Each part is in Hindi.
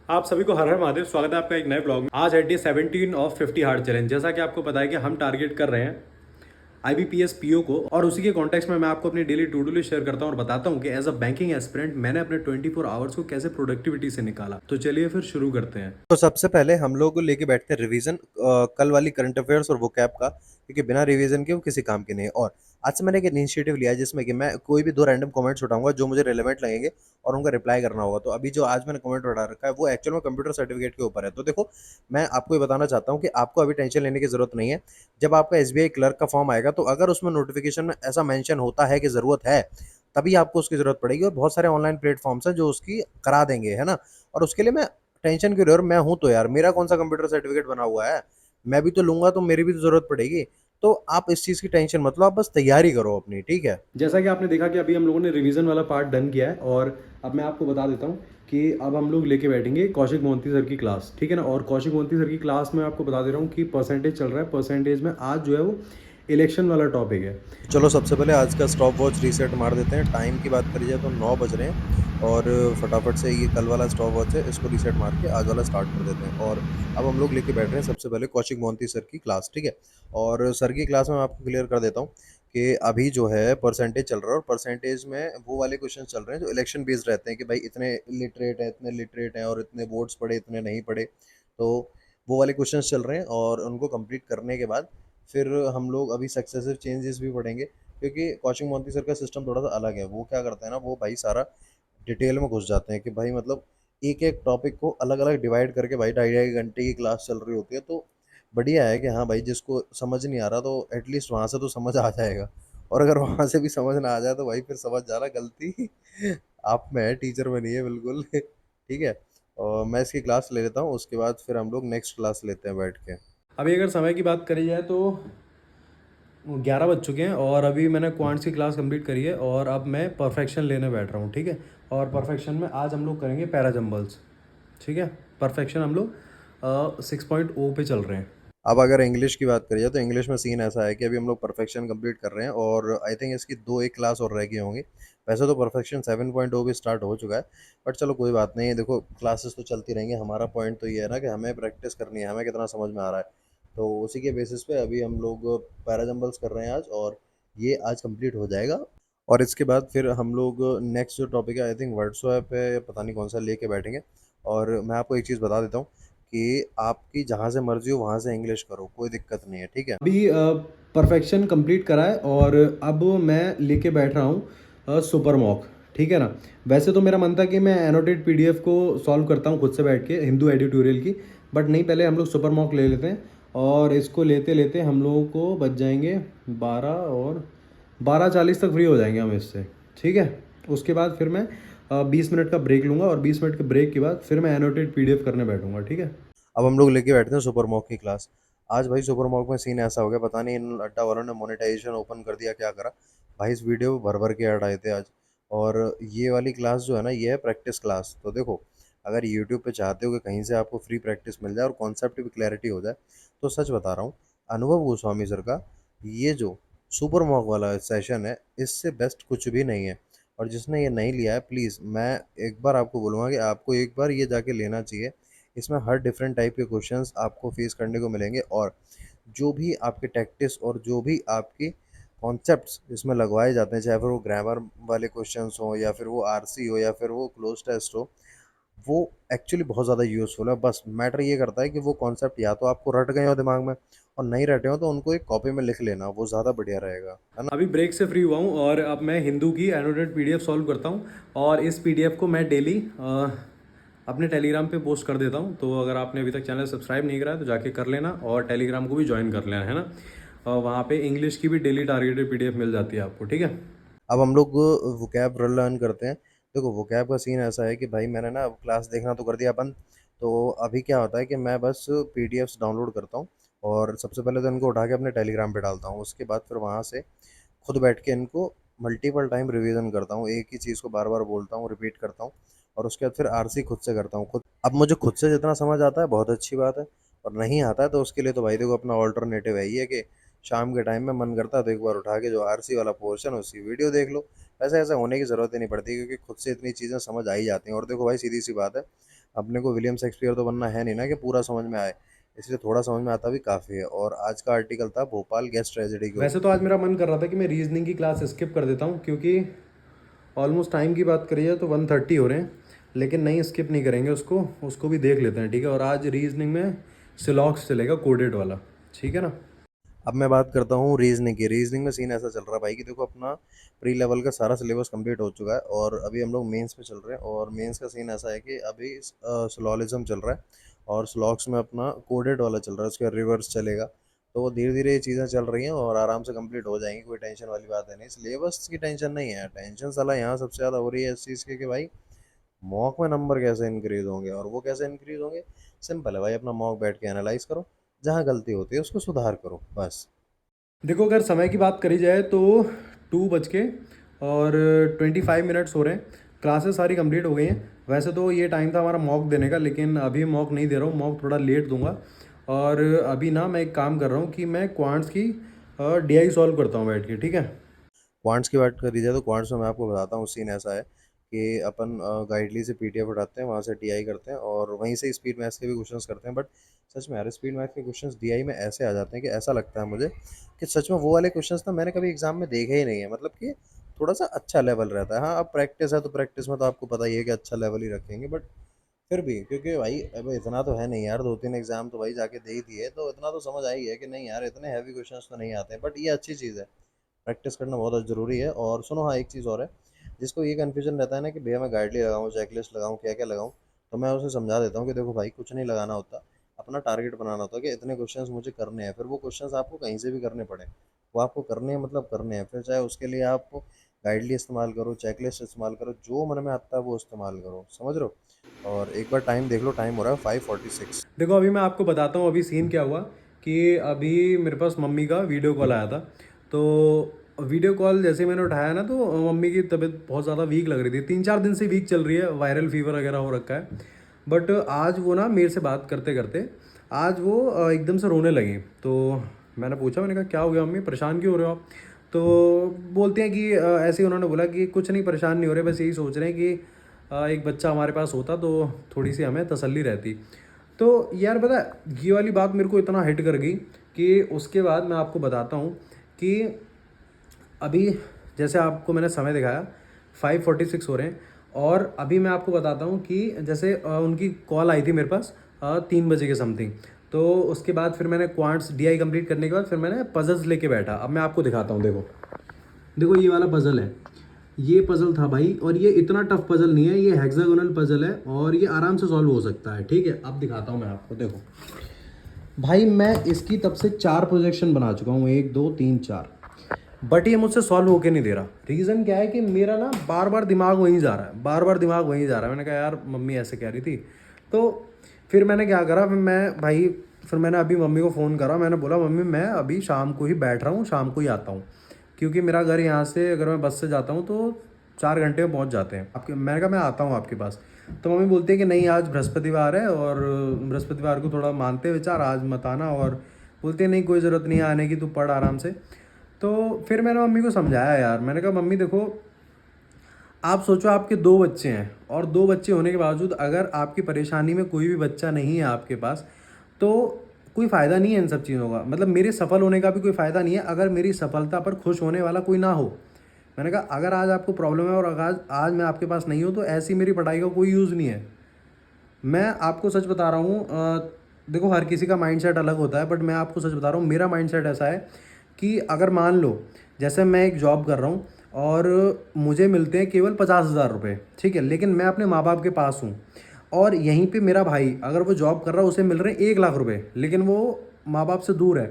आप सभी को हर हर महादेव। स्वागत है आपका एक नए ब्लॉग में। आज है डे 17 ऑफ 50 हार्ड चैलेंज। जैसा कि आपको पता है कि हम टारगेट कर रहे हैं IBPS PO को, और उसी के कॉन्टेक्स्ट में मैं आपको अपनी daily to do list share करता हूँ और बताता हूँ कि एज अ बैंकिंग एस्पिरेंट मैंने अपने 24 आवर्स को कैसे प्रोडक्टिविटी से निकाला। तो चलिए फिर शुरू करते हैं। तो सबसे पहले हम लोग लेके बैठते हैं रिवीजन कल वाली करंट अफेयर्स और वोकैब का, क्योंकि बिना रिवीजन के वो किसी काम के नहीं है। और आज से मैंने एक इनिशिएटिव लिया है जिसमें कि मैं कोई भी दो रैंडम कमेंट्स उठाऊंगा जो मुझे रिलेवेंट लगेंगे और उनका रिप्लाई करना होगा। तो अभी जो आज मैंने कमेंट उठा रखा है वो एक्चुअल में कंप्यूटर सर्टिफिकेट के ऊपर है। तो देखो, मैं आपको ये बताना चाहता हूँ कि आपको अभी टेंशन लेने की जरूरत नहीं है। जब आपका SBI क्लर्क का फॉर्म आएगा तो अगर उसमें नोटिफिकेशन में ऐसा मेंशन होता है कि जरूरत है, तभी आपको उसकी जरूरत पड़ेगी। और बहुत सारे ऑनलाइन प्लेटफॉर्म्स हैं जो उसकी करा देंगे, है ना। और उसके लिए मैं टेंशन क्यों ले रहे हो? मैं हूं तो यार, मेरा कौन सा कंप्यूटर सर्टिफिकेट बना हुआ है? मैं भी तो लूंगा, तो मेरी भी तो जरूरत पड़ेगी। तो आप इस चीज की टेंशन मत लो, आप बस तैयारी करो अपनी, ठीक है। जैसा कि आपने देखा कि अभी हम लोगों ने रिवीजन वाला पार्ट डन किया है, और अब मैं आपको बता देता हूँ कि अब हम लोग लेके बैठेंगे कौशिक मोहंती सर की क्लास, ठीक है ना। और कौशिक मोहंती सर की क्लास में आपको बता दे रहा हूँ कि परसेंटेज चल रहा है। परसेंटेज में आज जो है वो इलेक्शन वाला टॉपिक है। चलो सबसे पहले आज का स्टॉप वॉच रीसेट मार देते हैं। टाइम की बात करी जाए तो 9 बज रहे हैं, और फटाफट से ये कल वाला स्टॉप वॉच है, इसको रीसेट मार के आज वाला स्टार्ट कर देते हैं। और अब हम लोग लेके बैठ रहे हैं सबसे पहले कौशिक मोहंती सर की क्लास, ठीक है। और सर की क्लास में मैं आपको क्लियर कर देता हूँ कि अभी जो है परसेंटेज चल रहा है, और परसेंटेज में वो वाले क्वेश्चन चल रहे हैं जो इलेक्शन बेस्ड रहते हैं कि भाई इतने लिटरेट है, इतने लिटरेट हैं, और इतने वोट्स पड़े, इतने नहीं पड़े। तो वो वाले क्वेश्चन चल रहे हैं, और उनको कंप्लीट करने के बाद फिर हम लोग अभी सक्सेसिव चेंजेस भी पढ़ेंगे, क्योंकि कौशिक मोहंती सर का सिस्टम थोड़ा सा अलग है। वो क्या करते हैं ना, वो भाई सारा डिटेल में घुस जाते हैं कि भाई मतलब एक एक टॉपिक को अलग अलग डिवाइड करके, भाई ढाई ढाई घंटे की क्लास चल रही होती है। तो बढ़िया है कि हाँ भाई, जिसको समझ नहीं आ रहा तो एटलीस्ट वहां से तो समझ आ जाएगा। और अगर वहां से भी समझ ना आ जाए तो भाई फिर समझ जाना, गलती आप में है, टीचर में नहीं है बिल्कुल। ठीक है। और मैं इसकी क्लास ले लेता हूँ, उसके बाद फिर हम लोग नेक्स्ट क्लास लेते हैं बैठ के। अभी अगर समय की बात करी जाए तो 11 बज चुके हैं, और अभी मैंने क्वांट्स की क्लास कंप्लीट करी है, और अब मैं परफेक्शन लेने बैठ रहा हूँ, ठीक है। और परफेक्शन में आज हम लोग करेंगे पैराजम्बल्स, ठीक है। परफेक्शन हम लोग 6.0 पे चल रहे हैं। अब अगर इंग्लिश की बात करिए तो इंग्लिश में सीन ऐसा है कि अभी हम लोग परफेक्शन कंप्लीट कर रहे हैं, और आई थिंक इसकी दो एक क्लास और रह गई होंगी। वैसे तो परफेक्शन 7.0 भी स्टार्ट हो चुका है, बट चलो कोई बात नहीं। देखो, क्लासेस तो चलती रहेंगी। हमारा पॉइंट तो ये है ना कि हमें प्रैक्टिस करनी है, हमें कितना समझ में आ रहा है। तो उसी के बेसिस पे अभी हम लोग पैराजम्बल्स कर रहे हैं आज, और ये आज कंप्लीट हो जाएगा। और इसके बाद फिर हम लोग नेक्स्ट जो टॉपिक है, आई थिंक व्हाट्सएप है, पता नहीं कौन सा लेके बैठेंगे। और मैं आपको एक चीज़ बता देता हूँ कि आपकी जहाँ से मर्जी हो वहाँ से इंग्लिश करो, कोई दिक्कत नहीं है, ठीक है। अभी परफेक्शन कंप्लीट करा है, और अब मैं लेके बैठ रहा हूँ सुपर मॉक, ठीक है ना। वैसे तो मेरा मन था कि मैं एनोटेड PDF को सॉल्व करता हूँ खुद से बैठ के, हिंदू एडिटोरियल की। बट नहीं, पहले हम लोग सुपर मॉक ले लेते हैं, और इसको लेते लेते हम लोगों को बच जाएंगे 12, और 12:40 तक फ्री हो जाएंगे हम इससे, ठीक है। उसके बाद फिर मैं 20 मिनट का ब्रेक लूँगा, और 20 मिनट के ब्रेक के बाद फिर मैं एनोटेड PDF करने बैठूंगा, ठीक है। अब हम लोग लेके बैठते हैं सुपर मॉक की क्लास। आज भाई सुपर मॉक में सीन ऐसा हो गया, पता नहीं इन अड्डा वालों ने मोनेटाइजेशन ओपन कर दिया, क्या करा। भाई इस वीडियो भर भर के ऐड आए थे आज। और ये वाली क्लास जो है ना, ये है प्रैक्टिस क्लास। तो देखो, अगर यूट्यूब पे चाहते हो कि कहीं से आपको फ्री प्रैक्टिस मिल जाए और कॉन्सेप्ट भी क्लैरिटी हो जाए, तो सच बता रहा हूँ, अनुभव गोस्वामी सर का ये जो सुपर मॉक वाला सेशन है, इससे बेस्ट कुछ भी नहीं है। और जिसने ये नहीं लिया है, प्लीज़ मैं एक बार आपको बोलूँगा कि आपको एक बार ये जाके लेना चाहिए। इसमें हर डिफरेंट टाइप के क्वेश्चंस आपको फेस करने को मिलेंगे, और जो भी आपके टैक्टिस और जो भी आपकी कॉन्सेप्ट्स इसमें लगवाए जाते हैं, चाहे फिर वो ग्रामर वाले क्वेश्चंस हो, या फिर वो आरसी हो, या फिर वो क्लोज टेस्ट हो, वो एक्चुअली बहुत ज़्यादा यूज़फुल है। बस मैटर ये करता है कि वो कॉन्सेप्ट या तो आपको रट गए हो दिमाग में, और नहीं रटे हो तो उनको एक कॉपी में लिख लेना, वो ज़्यादा बढ़िया रहेगा, है ना। अभी ब्रेक से फ्री हुआ हूँ, और अब मैं हिंदू की एनोटेड PDF सॉल्व करता हूँ, और इस PDF को मैं डेली अपने टेलीग्राम पे पोस्ट कर देता हूँ। तो अगर आपने अभी तक चैनल सब्सक्राइब नहीं करा है तो जाके कर लेना, और टेलीग्राम को भी ज्वाइन कर लेना, है ना। और वहाँ पे इंग्लिश की भी डेली टारगेटेड PDF मिल जाती है आपको, ठीक है। अब हम लोग वोकैब लर्न करते हैं। देखो, वोकैब का सीन ऐसा है कि भाई मैंने ना अब क्लास देखना तो कर दिया बंद। तो अभी क्या होता है कि मैं बस PDFs डाउनलोड करता हूँ, और सबसे पहले तो इनको उठा के अपने टेलीग्राम पे डालता हूँ। उसके बाद फिर वहाँ से खुद बैठ के इनको मल्टीपल टाइम रिवीजन करता हूँ, एक ही चीज़ को बार बार बोलता हूँ, रिपीट करता हूँ। और उसके बाद फिर आरसी खुद से करता हूँ खुद। अब मुझे खुद से जितना समझ आता है बहुत अच्छी बात है, और नहीं आता है तो उसके लिए तो भाई देखो, अपना ऑल्टरनेटिव है ये कि शाम के टाइम में मन करता है तो एक बार उठा के जो आरसी वाला पोर्शन है उसकी वीडियो देख लो। वैसे ऐसा होने की ज़रूरत ही नहीं पड़ती, क्योंकि खुद से इतनी चीज़ें समझ आ ही जाती हैं। और देखो भाई, सीधी सी बात है, अपने को विलियम शेक्सपियर तो बनना है नहीं ना कि पूरा समझ में आए, इसलिए थोड़ा समझ में आता भी काफ़ी है। और आज का आर्टिकल था भोपाल गैस ट्रेजेडी के वैसे ऊपर। तो आज मेरा मन कर रहा था कि मैं रीजनिंग की क्लास स्किप कर देता हूँ, क्योंकि ऑलमोस्ट टाइम की बात करिए तो 1:30 हो रहे हैं, लेकिन नहीं, स्किप नहीं करेंगे उसको, उसको भी देख लेते हैं, ठीक है। और आज रीजनिंग में सिलॉक्स चलेगा, कोडेड वाला, ठीक है ना। अब मैं बात करता हूँ रीजनिंग की। रीजनिंग में सीन ऐसा चल रहा है भाई कि देखो अपना प्री लेवल का सारा सिलेबस कंप्लीट हो चुका है और अभी हम लोग मेंस पे चल रहे हैं। और मेंस का सीन ऐसा है कि अभी सिलोलिज्म चल रहा है और स्लॉक्स में अपना कोडेड वाला चल रहा है, उसके रिवर्स चलेगा। तो धीरे धीरे ये चीज़ें चल रही हैं और आराम से कंप्लीट हो जाएंगी, कोई टेंशन वाली बात है नहीं। सिलेबस की टेंशन नहीं है, टेंशन साला यहाँ सबसे ज़्यादा हो रही है इस चीज़ की कि भाई मॉक में नंबर कैसे इंक्रीज होंगे। और वो कैसे इंक्रीज होंगे, सिंपल है भाई, अपना मॉक बैठ के एनालाइज करो, जहाँ गलती होती है उसको सुधार करो बस। देखो, अगर समय की बात करी जाए तो 2:25 हो रहे हैं। क्लासेस सारी कंप्लीट हो गई हैं। वैसे तो ये टाइम था हमारा मॉक देने का, लेकिन अभी मॉक नहीं दे रहा हूँ, मॉक थोड़ा लेट दूंगा। और अभी ना मैं एक काम कर रहा हूँ कि मैं क्वांट्स की डीआई सॉल्व करता हूँ बैठ के, ठीक है। क्वांट्स की बात करी जाए तो क्वांट्स में मैं आपको बताता हूँ, सीन ऐसा है कि अपन गाइडली से पीडीएफ उठाते हैं, वहाँ से टीआई करते हैं और वहीं से स्पीड मैथ्स के भी क्वेश्चंस करते हैं। बट सच में यार स्पीड मैथ्स के क्वेश्चंस डीआई में ऐसे आ जाते हैं कि ऐसा लगता है मुझे कि सच में वो वाले क्वेश्चंस ना मैंने कभी एग्जाम में देखे ही नहीं है। मतलब कि थोड़ा सा अच्छा लेवल रहता है। हाँ, अब प्रैक्टिस है तो प्रैक्टिस में तो आपको पता ही है कि अच्छा लेवल ही रखेंगे, बट फिर भी क्योंकि भाई अब इतना तो है नहीं यार, 2-3 एग्जाम तो भाई जाके दे ही दिए, तो इतना तो समझ आई है कि नहीं यार इतने हैवी क्वेश्चंस तो नहीं आते हैं। बट ये अच्छी चीज़ है, प्रैक्टिस करना बहुत ज़रूरी है। और सुनो, हाँ एक चीज़ और है, जिसको ये कन्फ्यूजन रहता है ना कि भैया मैं गाइडली लगाऊँ, चेकलिस्ट लगाऊँ, क्या क्या लगाऊँ, तो मैं उसे समझा देता हूँ कि देखो भाई कुछ नहीं लगाना होता, अपना टारगेट बनाना होता है कि इतने क्वेश्चंस मुझे करने हैं। फिर वो क्वेश्चंस आपको कहीं से भी करने पड़े, वो आपको करने हैं, मतलब करने हैं। फिर चाहे उसके लिए आप गाइडली इस्तेमाल करो, चेकलिस्ट इस्तेमाल करो, जो मन में आता है वो इस्तेमाल करो, समझ रहे हो। और एक बार टाइम देख लो, टाइम हो रहा है 5:46। देखो, अभी मैं आपको बताता हूँ अभी सीन क्या हुआ। कि अभी मेरे पास मम्मी का वीडियो कॉल आया था। तो वीडियो कॉल जैसे मैंने उठाया ना, तो मम्मी की तबीयत बहुत ज़्यादा वीक लग रही थी, 3-4 दिन से वीक चल रही है, वायरल फीवर वगैरह हो रखा है। बट आज वो ना मेरे से बात करते करते आज वो एकदम से रोने लगी। तो मैंने पूछा, मैंने कहा क्या हो गया मम्मी, परेशान क्यों हो रहे हो आप। तो बोलते हैं कि ऐसे ही उन्होंने बोला कि कुछ नहीं, परेशान नहीं हो रहे, बस यही सोच रहे हैं कि एक बच्चा हमारे पास होता तो थोड़ी सी हमें तसल्ली रहती। तो यार पता है, ये वाली बात मेरे को इतना हिट कर गई कि उसके बाद मैं आपको बताता हूँ कि अभी जैसे आपको मैंने समय दिखाया, 5:46 हो रहे हैं। और अभी मैं आपको बताता हूँ कि जैसे उनकी कॉल आई थी मेरे पास 3 बजे के समथिंग। तो उसके बाद फिर मैंने क्वांट्स डीआई कंप्लीट करने के बाद फिर मैंने पजल्स लेके बैठा। अब मैं आपको दिखाता हूँ, देखो देखो, ये वाला पजल है, ये पजल था भाई। और ये इतना टफ पजल नहीं है, ये हेक्सागोनल पजल है और ये आराम से सॉल्व हो सकता है, ठीक है। अब दिखाता हूँ मैं आपको, देखो भाई, मैं इसकी तब से 4 प्रोजेक्शन बना चुका हूँ, 1 2 3 4। बट ये मुझसे सॉल्व होके नहीं दे रहा। रीज़न क्या है कि मेरा ना बार बार दिमाग वहीं जा रहा है, बार बार दिमाग वहीं जा रहा है। मैंने कहा यार मम्मी ऐसे कह रही थी। तो फिर मैंने क्या करा, फिर मैं भाई, फिर मैंने अभी मम्मी को फ़ोन करा। मैंने बोला मम्मी मैं अभी शाम को ही बैठ रहा हूँ, शाम को ही आता हूँ, क्योंकि मेरा घर यहाँ से अगर मैं बस से जाता हूँ तो 4 घंटे में पहुँच जाते हैं आपके। मैंने कहा मैं आता हूँ आपके पास। तो मम्मी बोलती है कि नहीं, आज बृहस्पतिवार है और बृहस्पतिवार को थोड़ा मानते विचार, आज मत आना। और बोलती है नहीं, कोई ज़रूरत नहीं है आने की, तू पढ़ आराम से। तो फिर मैंने मम्मी को समझाया यार, मैंने कहा मम्मी देखो, आप सोचो आपके 2 बच्चे हैं, और 2 बच्चे होने के बावजूद अगर आपकी परेशानी में कोई भी बच्चा नहीं है आपके पास, तो कोई फ़ायदा नहीं है इन सब चीज़ों का। मतलब मेरे सफल होने का भी कोई फ़ायदा नहीं है अगर मेरी सफलता पर खुश होने वाला कोई ना हो। मैंने कहा अगर आज आपको प्रॉब्लम है और अगर आज मैं आपके पास नहीं हूँ, तो ऐसी मेरी पढ़ाई का कोई यूज़ नहीं है। मैं आपको सच बता रहा हूँ, देखो हर किसी का माइंडसेट अलग होता है, बट मैं आपको सच बता रहा हूँ, मेरा माइंडसेट ऐसा है कि अगर मान लो जैसे मैं एक जॉब कर रहा हूँ और मुझे मिलते हैं केवल 50,000 रुपये, ठीक है, लेकिन मैं अपने माँ बाप के पास हूँ। और यहीं पे मेरा भाई अगर वो जॉब कर रहा है, उसे मिल रहे हैं 1 लाख रुपये, लेकिन वो माँ बाप से दूर है।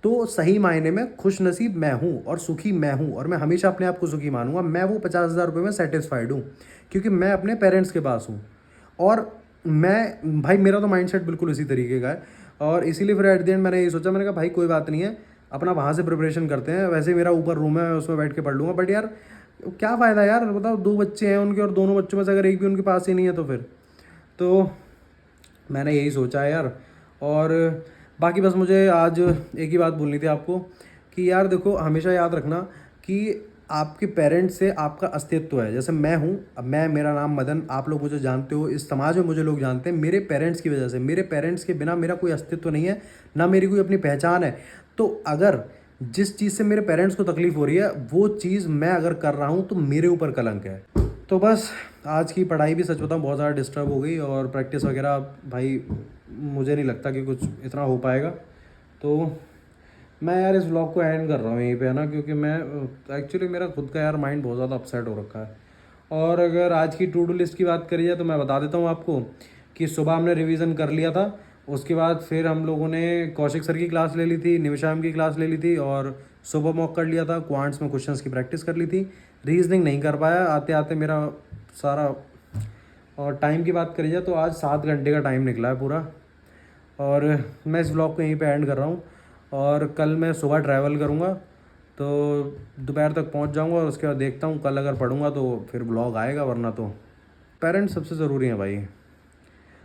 तो सही मायने में खुश नसीब मैं हूँ और सुखी मैं हूँ, और मैं हमेशा अपने आप को सुखी मानूंगा। मैं वो 50,000 रुपये में सेटिस्फाइड हूँ, क्योंकि मैं अपने पेरेंट्स के पास हूँ। और मैं भाई, मेरा तो माइंडसेट बिल्कुल इसी तरीके का है। और इसीलिए फिर एट द एंड मैंने ये सोचा, मैंने कहा भाई कोई बात नहीं है, अपना वहाँ से प्रिपरेशन करते हैं। वैसे ही मेरा ऊपर रूम है, उसमें बैठ के पढ़ लूँगा। बट यार क्या फ़ायदा यार, बताओ 2 बच्चे हैं उनके, और दोनों बच्चों में से अगर एक भी उनके पास ही नहीं है तो फिर तो मैंने यही सोचा है यार। और बाकी बस मुझे आज एक ही बात बोलनी थी आपको कि यार देखो, हमेशा याद रखना कि आपके पेरेंट्स से आपका अस्तित्व है। जैसे मैं हूँ, अब मैं, मेरा नाम मदन, आप लोग मुझे जानते हो, इस समाज में मुझे लोग जानते हैं मेरे पेरेंट्स की वजह से। मेरे पेरेंट्स के बिना मेरा कोई अस्तित्व नहीं है, ना मेरी कोई अपनी पहचान है। तो अगर जिस चीज़ से मेरे पेरेंट्स को तकलीफ़ हो रही है, वो चीज़ मैं अगर कर रहा हूँ तो मेरे ऊपर कलंक है। तो बस आज की पढ़ाई भी सच बताऊँ बहुत ज़्यादा डिस्टर्ब हो गई, और प्रैक्टिस वगैरह भाई मुझे नहीं लगता कि कुछ इतना हो पाएगा। तो मैं यार इस व्लॉग को एंड कर रहा हूँ यहीं पे, है ना, क्योंकि मैं एक्चुअली मेरा खुद का यार माइंड बहुत ज़्यादा अपसेट हो रखा है। और अगर आज की टू डू लिस्ट की बात करी जाए तो मैं बता देता हूँ आपको कि सुबह हमने रिवीजन कर लिया था, उसके बाद फिर हम लोगों ने कौशिक सर की क्लास ले ली थी, निमिषा मैम की क्लास ले ली थी, और सुबह मॉक कर लिया था, क्वांट्स में क्वेश्चंस की प्रैक्टिस कर ली थी। रीजनिंग नहीं कर पाया, आते आते मेरा सारा। और टाइम की बात करी जाए तो आज 7 घंटे का टाइम निकला है पूरा। और मैं इस व्लॉग को यहीं पे एंड कर रहा हूँ, और कल मैं सुबह ट्रैवल करूँगा तो दोपहर तक पहुँच जाऊँगा, और उसके बाद देखता हूँ कल अगर पढ़ूँगा तो फिर व्लॉग आएगा, वरना तो पेरेंट्स सबसे ज़रूरी हैं भाई।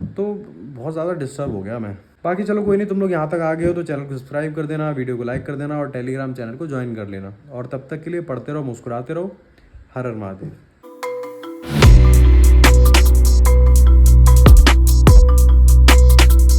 तो बहुत ज़्यादा डिस्टर्ब हो गया मैं। बाकी चलो कोई नहीं, तुम लोग यहाँ तक आ गए हो तो चैनल को सब्सक्राइब कर देना, वीडियो को लाइक कर देना, और टेलीग्राम चैनल को ज्वाइन कर लेना। और तब तक के लिए पढ़ते रहो, मुस्कुराते रहो। हर हर महादेव।